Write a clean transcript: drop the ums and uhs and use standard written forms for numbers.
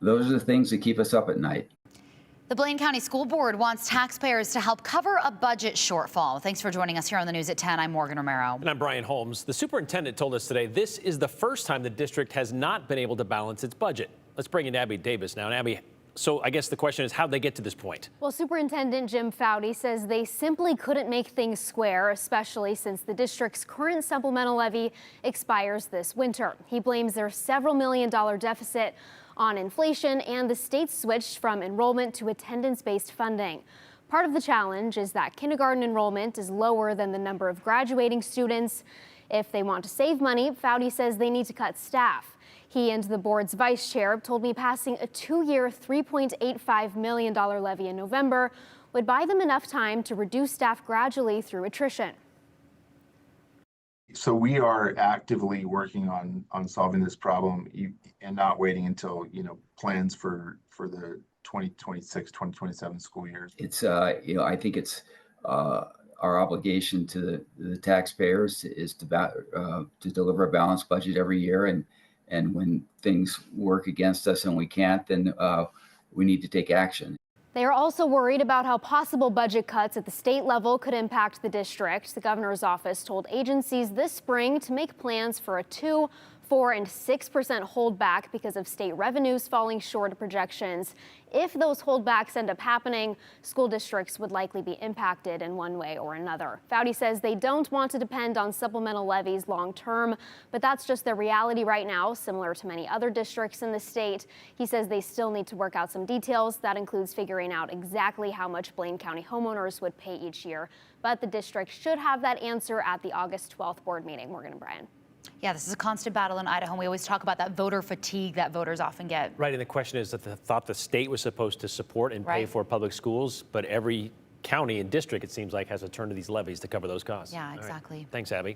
Those are the things that keep us up at night. The Blaine County School Board wants taxpayers to help cover a budget shortfall. Thanks for joining us here on the News at 10. I'm Morgan Romero. And I'm Brian Holmes. The superintendent told us today this is the first time the district has not been able to balance its budget. Let's bring in Abby Davis now. And Abby, so I guess the question is, how'd they get to this point? Well, Superintendent Jim Foudy says they simply couldn't make things square, especially since the district's current supplemental levy expires this winter. He blames their several $million-dollar deficit on inflation and the state's switch from enrollment to attendance-based funding. Part of the challenge is that kindergarten enrollment is lower than the number of graduating students. If they want to save money, Foudy says they need to cut staff. He and the board's vice chair told me passing a 2-year, $3.85 million levy in November would buy them enough time to reduce staff gradually through attrition. So we are actively working on solving this problem and not waiting until, plans for the 2026-2027 school years. It's, I think it's our obligation to the taxpayers is to deliver a balanced budget every year. And when things work against us and we can't, then we need to take action. They are also worried about how possible budget cuts at the state level could impact the district. The governor's office told agencies this spring to make plans for a 2%, 4%, and 6% holdback because of state revenues falling short of projections. If those holdbacks end up happening, school districts would likely be impacted in one way or another. Foudy says they don't want to depend on supplemental levies long term, but that's just their reality right now, similar to many other districts in the state. He says they still need to work out some details. That includes figuring out exactly how much Blaine County homeowners would pay each year. But the district should have that answer at the August 12th board meeting. Morgan and Brian. Yeah, this is a constant battle in Idaho. We always talk about that voter fatigue that voters often get. Right, and the question is that the state was supposed to support and pay for public schools, but every county and district, it seems like, has to turn to these levies to cover those costs. Yeah, exactly. Thanks, Abby.